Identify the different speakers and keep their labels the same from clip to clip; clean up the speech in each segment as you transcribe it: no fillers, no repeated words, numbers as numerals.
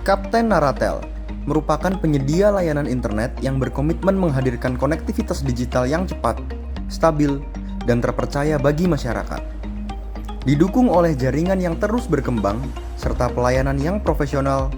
Speaker 1: Kapten Naratel merupakan penyedia layanan internet yang berkomitmen menghadirkan konektivitas digital yang cepat, stabil, dan terpercaya bagi masyarakat. Didukung oleh jaringan yang terus berkembang serta pelayanan yang profesional,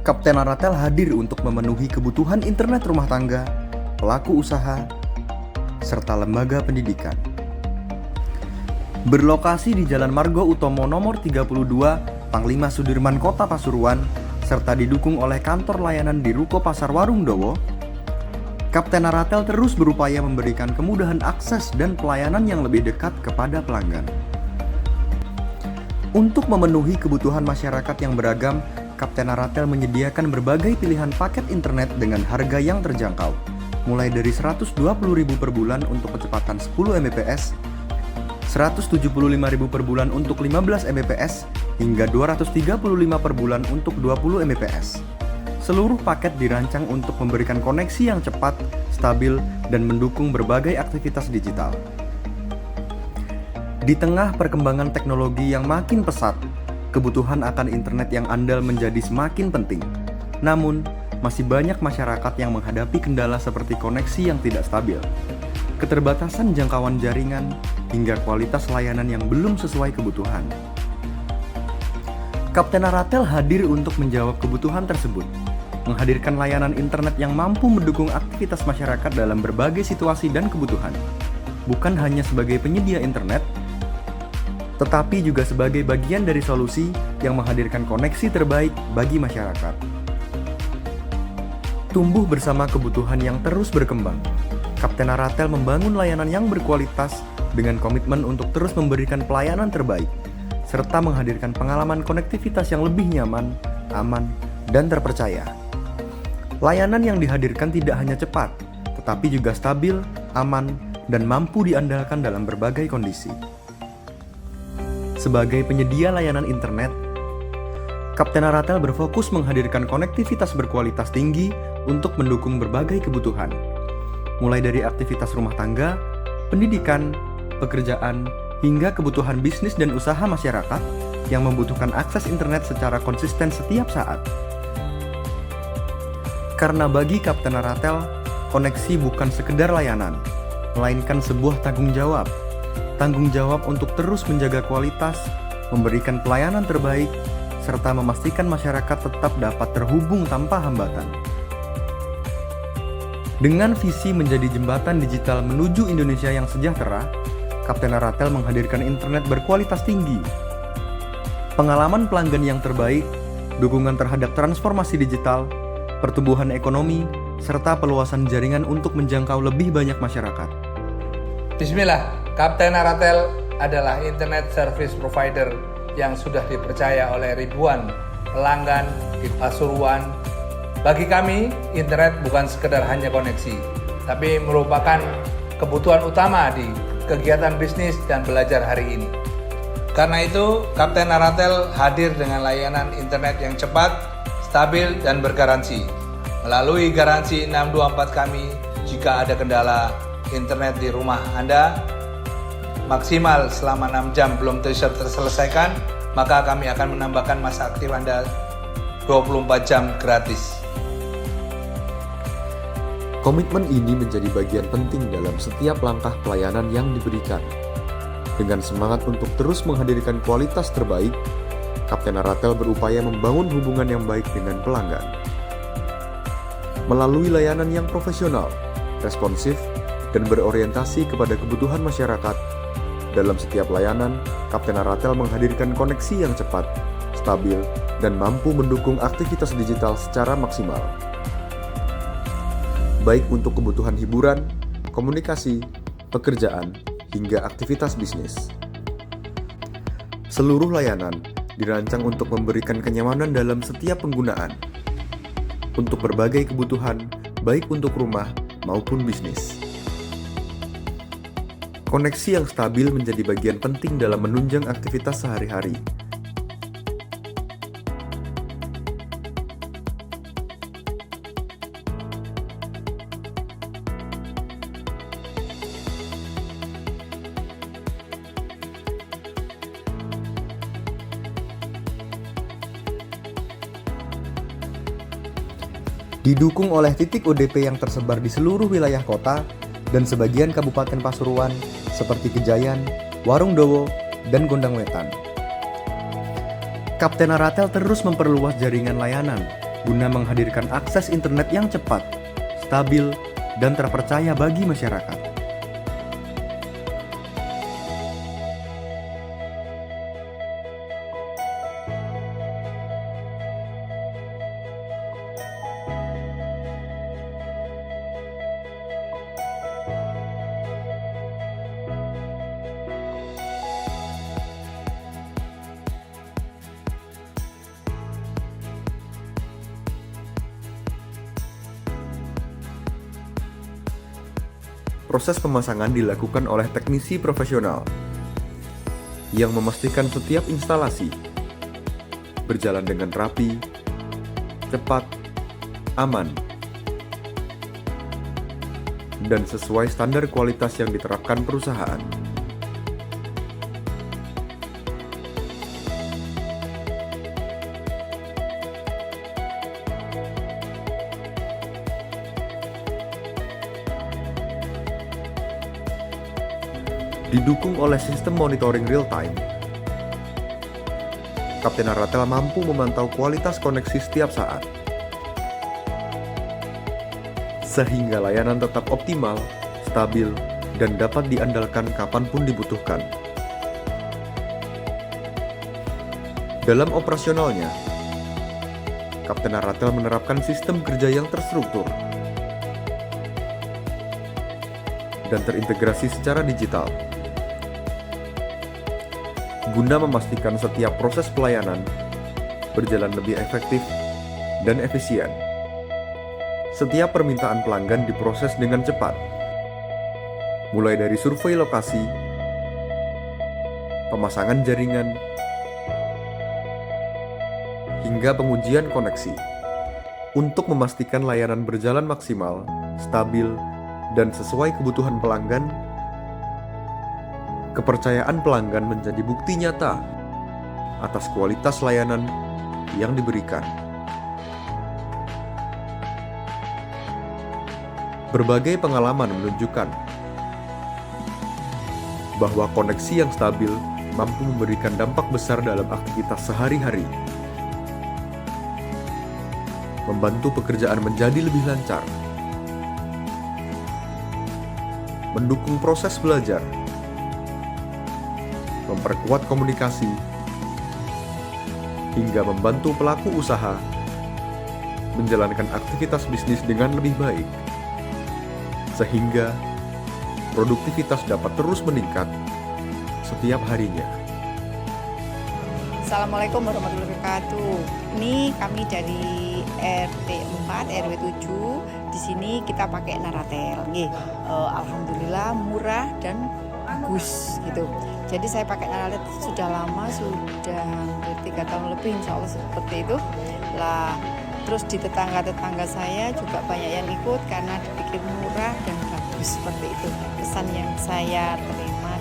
Speaker 1: Kapten Naratel hadir untuk memenuhi kebutuhan internet rumah tangga, pelaku usaha, serta lembaga pendidikan. Berlokasi di Jalan Margo Utomo nomor 32, Panglima Sudirman, Kota Pasuruan, serta didukung oleh kantor layanan di Ruko Pasar Warung Dowo, Kapten Naratel terus berupaya memberikan kemudahan akses dan pelayanan yang lebih dekat kepada pelanggan. Untuk memenuhi kebutuhan masyarakat yang beragam, Kapten Naratel menyediakan berbagai pilihan paket internet dengan harga yang terjangkau, mulai dari Rp120.000 per bulan untuk kecepatan 10 Mbps, Rp175.000 per bulan untuk 15 Mbps, hingga Rp235 per bulan untuk 20 Mbps. Seluruh paket dirancang untuk memberikan koneksi yang cepat, stabil, dan mendukung berbagai aktivitas digital. Di tengah perkembangan teknologi yang makin pesat, kebutuhan akan internet yang andal menjadi semakin penting. Namun, masih banyak masyarakat yang menghadapi kendala seperti koneksi yang tidak stabil, keterbatasan jangkauan jaringan, hingga kualitas layanan yang belum sesuai kebutuhan. Kapten Naratel hadir untuk menjawab kebutuhan tersebut, menghadirkan layanan internet yang mampu mendukung aktivitas masyarakat dalam berbagai situasi dan kebutuhan, bukan hanya sebagai penyedia internet, tetapi juga sebagai bagian dari solusi yang menghadirkan koneksi terbaik bagi masyarakat. Tumbuh bersama kebutuhan yang terus berkembang, Kapten Naratel membangun layanan yang berkualitas dengan komitmen untuk terus memberikan pelayanan terbaik, serta menghadirkan pengalaman konektivitas yang lebih nyaman, aman, dan terpercaya. Layanan yang dihadirkan tidak hanya cepat, tetapi juga stabil, aman, dan mampu diandalkan dalam berbagai kondisi. Sebagai penyedia layanan internet, Kapten Naratel berfokus menghadirkan konektivitas berkualitas tinggi untuk mendukung berbagai kebutuhan, mulai dari aktivitas rumah tangga, pendidikan, pekerjaan, hingga kebutuhan bisnis dan usaha masyarakat yang membutuhkan akses internet secara konsisten setiap saat. Karena bagi Kapten Naratel, koneksi bukan sekedar layanan, melainkan sebuah tanggung jawab untuk terus menjaga kualitas, memberikan pelayanan terbaik, serta memastikan masyarakat tetap dapat terhubung tanpa hambatan. Dengan visi menjadi jembatan digital menuju Indonesia yang sejahtera, Kapten Naratel menghadirkan internet berkualitas tinggi, pengalaman pelanggan yang terbaik, dukungan terhadap transformasi digital, pertumbuhan ekonomi, serta peluasan jaringan untuk menjangkau lebih banyak masyarakat.
Speaker 2: Bismillah, Kapten Naratel adalah internet service provider yang sudah dipercaya oleh ribuan pelanggan di Pasuruan. Bagi kami, internet bukan sekedar hanya koneksi, tapi merupakan kebutuhan utama di kegiatan bisnis dan belajar hari ini. Karena itu, Kapten Naratel hadir dengan layanan internet yang cepat, stabil, dan bergaransi. Melalui garansi 624 kami, jika ada kendala internet di rumah Anda, maksimal selama 6 jam belum terselesaikan, maka kami akan menambahkan masa aktif Anda 24 jam gratis.
Speaker 3: Komitmen ini menjadi bagian penting dalam setiap langkah pelayanan yang diberikan. Dengan semangat untuk terus menghadirkan kualitas terbaik, Kapten Naratel berupaya membangun hubungan yang baik dengan pelanggan. Melalui layanan yang profesional, responsif, dan berorientasi kepada kebutuhan masyarakat, dalam setiap layanan, Kapten Naratel menghadirkan koneksi yang cepat, stabil, dan mampu mendukung aktivitas digital secara maksimal. Baik untuk kebutuhan hiburan, komunikasi, pekerjaan, hingga aktivitas bisnis. Seluruh layanan dirancang untuk memberikan kenyamanan dalam setiap penggunaan, untuk berbagai kebutuhan, baik untuk rumah maupun bisnis. Koneksi yang stabil menjadi bagian penting dalam menunjang aktivitas sehari-hari.
Speaker 1: Didukung oleh titik ODP yang tersebar di seluruh wilayah kota dan sebagian Kabupaten Pasuruan seperti Kejayan, Warung Dowo, dan Gondang Wetan. Kapten Aratel terus memperluas jaringan layanan guna menghadirkan akses internet yang cepat, stabil, dan terpercaya bagi masyarakat.
Speaker 3: Proses pemasangan dilakukan oleh teknisi profesional yang memastikan setiap instalasi berjalan dengan rapi, cepat, aman, dan sesuai standar kualitas yang diterapkan perusahaan. Didukung oleh sistem monitoring real-time, Kapten Aratel mampu memantau kualitas koneksi setiap saat, sehingga layanan tetap optimal, stabil, dan dapat diandalkan kapanpun dibutuhkan. Dalam operasionalnya, Kapten Aratel menerapkan sistem kerja yang terstruktur dan terintegrasi secara digital, guna memastikan setiap proses pelayanan berjalan lebih efektif dan efisien. Setiap permintaan pelanggan diproses dengan cepat, mulai dari survei lokasi, pemasangan jaringan, hingga pengujian koneksi, untuk memastikan layanan berjalan maksimal, stabil, dan sesuai kebutuhan pelanggan. Kepercayaan pelanggan menjadi bukti nyata atas kualitas layanan yang diberikan. Berbagai pengalaman menunjukkan bahwa koneksi yang stabil mampu memberikan dampak besar dalam aktivitas sehari-hari, membantu pekerjaan menjadi lebih lancar, mendukung proses belajar, memperkuat komunikasi, hingga membantu pelaku usaha menjalankan aktivitas bisnis dengan lebih baik, sehingga produktivitas dapat terus meningkat setiap harinya.
Speaker 4: Assalamualaikum warahmatullahi wabarakatuh. Ini kami dari RT 4 RW 7. Di sini kita pakai Naratel. Alhamdulillah murah dan bagus gitu. Jadi saya pakai Naratel sudah lama, sudah hampir 3 tahun lebih, insya Allah seperti itu lah. Terus di tetangga-tetangga saya juga banyak yang ikut karena dipikir murah dan bagus, seperti itu pesan yang saya terima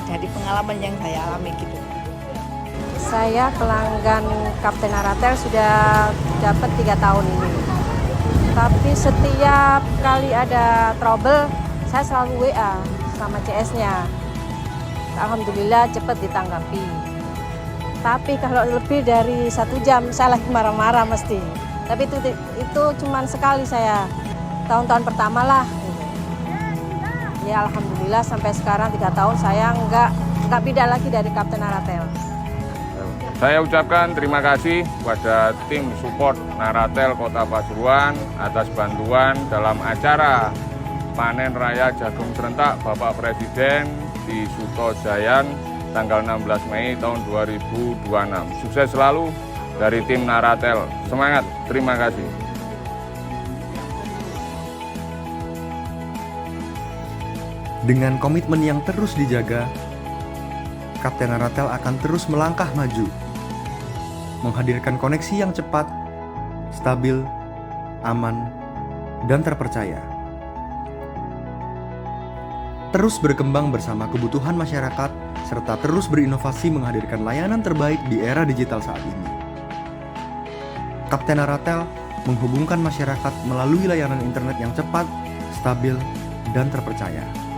Speaker 4: dari pengalaman yang saya alami gitu.
Speaker 5: Saya pelanggan Kapten Aratel sudah dapat 3 tahun ini. Tapi setiap kali ada trouble, saya selalu WA sama CS-nya. Alhamdulillah cepat ditanggapi. Tapi kalau lebih dari 1 jam, saya lagi marah-marah mesti. Tapi itu cuma sekali saya, tahun-tahun pertama lah. Ya alhamdulillah sampai sekarang 3 tahun saya nggak pindah lagi dari Kapten Aratel.
Speaker 6: Saya ucapkan terima kasih kepada tim support Naratel Kota Pasuruan atas bantuan dalam acara Panen Raya Jagung Serentak Bapak Presiden di Suto Jayan tanggal 16 Mei tahun 2026. Sukses selalu dari tim Naratel. Semangat, terima kasih.
Speaker 1: Dengan komitmen yang terus dijaga, Kapten Aratel akan terus melangkah maju, menghadirkan koneksi yang cepat, stabil, aman, dan terpercaya. Terus berkembang bersama kebutuhan masyarakat, serta terus berinovasi menghadirkan layanan terbaik di era digital saat ini. Kapten Aratel menghubungkan masyarakat melalui layanan internet yang cepat, stabil, dan terpercaya.